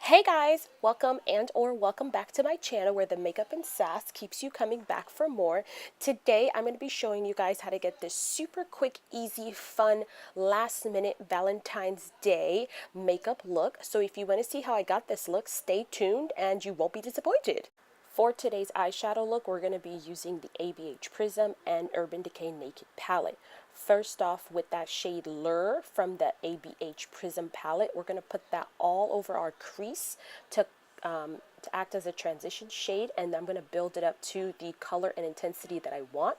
Hey guys, welcome back to my channel where the makeup and sass keeps you coming back for more. Today I'm going to be showing you guys how to get this super quick, easy, fun, last minute Valentine's Day makeup look. So if you want to see how I got this look, stay tuned and you won't be disappointed. For today's eyeshadow look, we're going to be using the ABH Prism and Urban Decay Naked palette. First off, with that shade Lure from the ABH Prism palette, we're going to put that all over our crease to act as a transition shade, and I'm going to build it up to the color and intensity that I want.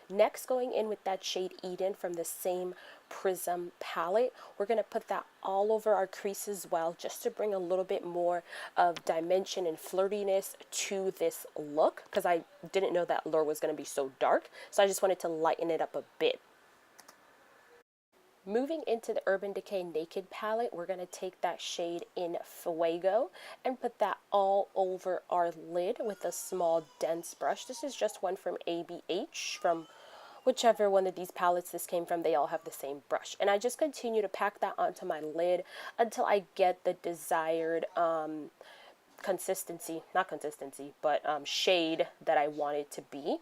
Next, going in with that shade Eden from the same Prism palette, we're going to put that all over our crease as well, just to bring a little bit more of dimension and flirtiness to this look, because I didn't know that Lure was going to be so dark, so I just wanted to lighten it up a bit. Moving into the Urban Decay Naked palette, we're going to take that shade in Fuego and put that all over our lid with a small dense brush. This is just one from ABH, from whichever one of these palettes this came from. They all have the same brush. And I just continue to pack that onto my lid until I get the desired shade that I want it to be.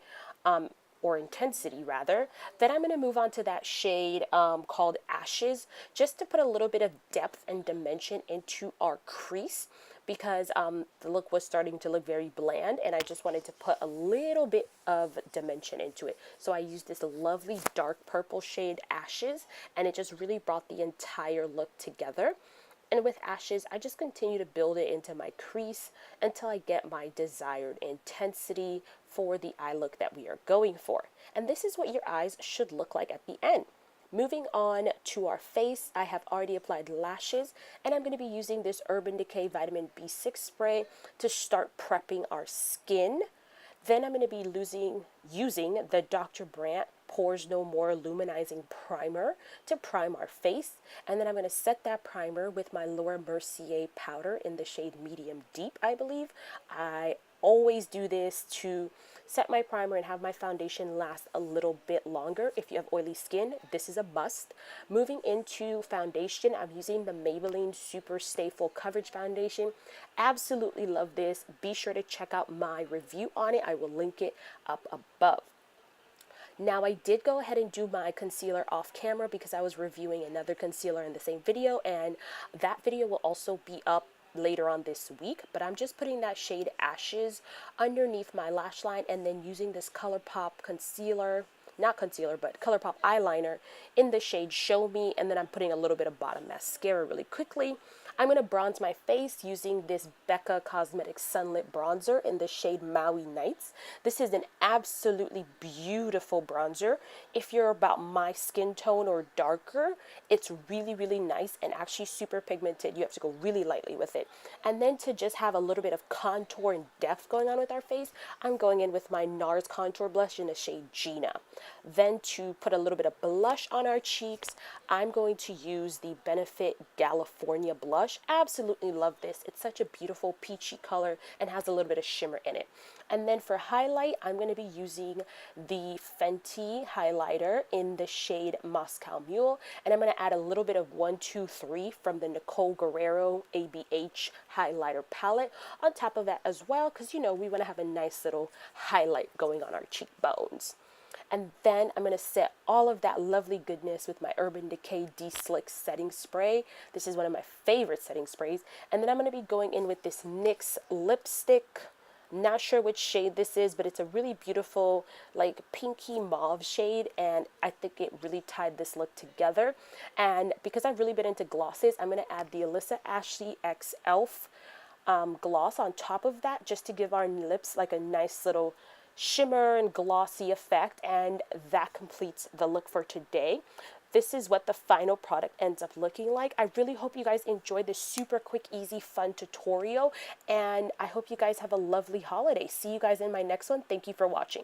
Or intensity rather. Then I'm going to move on to that shade called Ashes, just to put a little bit of depth and dimension into our crease, because the look was starting to look very bland and I just wanted to put a little bit of dimension into it. So I used this lovely dark purple shade Ashes, and it just really brought the entire look together. And with Ashes, I just continue to build it into my crease until I get my desired intensity for the eye look that we are going for. And this is what your eyes should look like at the end. Moving on to our face, I have already applied lashes, and I'm going to be using this Urban Decay Vitamin B6 spray to start prepping our skin. Then I'm going to be using the Dr. Brandt Pores No More Luminizing Primer to prime our face. And then I'm going to set that primer with my Laura Mercier powder in the shade Medium Deep, I believe. I always do this to set my primer and have my foundation last a little bit longer. If you have oily skin, this is a must. Moving into foundation, I'm using the Maybelline Super Stay Full Coverage Foundation. Absolutely love this. Be sure to check out my review on it. I will link it up above. Now, I did go ahead and do my concealer off camera because I was reviewing another concealer in the same video, and that video will also be up later on this week. But I'm just putting that shade Ashes underneath my lash line and then using this ColourPop ColourPop eyeliner in the shade Show Me, and then I'm putting a little bit of bottom mascara really quickly. I'm going to bronze my face using this Becca Cosmetics Sunlit Bronzer in the shade Maui Nights. This is an absolutely beautiful bronzer. If you're about my skin tone or darker, it's really, really nice and actually super pigmented. You have to go really lightly with it. And then to just have a little bit of contour and depth going on with our face, I'm going in with my NARS contour blush in the shade Gina. Then to put a little bit of blush on our cheeks, I'm going to use the Benefit California blush. Absolutely love this. It's such a beautiful peachy color and has a little bit of shimmer in it. And then for highlight, I'm going to be using the Fenty highlighter in the shade Moscow Mule, and I'm going to add a little bit of 123 from the Nicole Guerrero ABH highlighter palette on top of that as well, because you know we want to have a nice little highlight going on our cheekbones. And then I'm going to set all of that lovely goodness with my Urban Decay De-Slick setting spray. This is one of my favorite setting sprays. And then I'm going to be going in with this NYX lipstick. Not sure which shade this is, but it's a really beautiful, like, pinky mauve shade, and I think it really tied this look together. And because I've really been into glosses, I'm going to add the Alyssa Ashley X Elf gloss on top of that, just to give our lips like a nice little shimmer and glossy effect, and that completes the look for today. This is what the final product ends up looking like. I really hope you guys enjoyed this super quick, easy, fun tutorial, and I hope you guys have a lovely holiday. See you guys in my next one. Thank you for watching.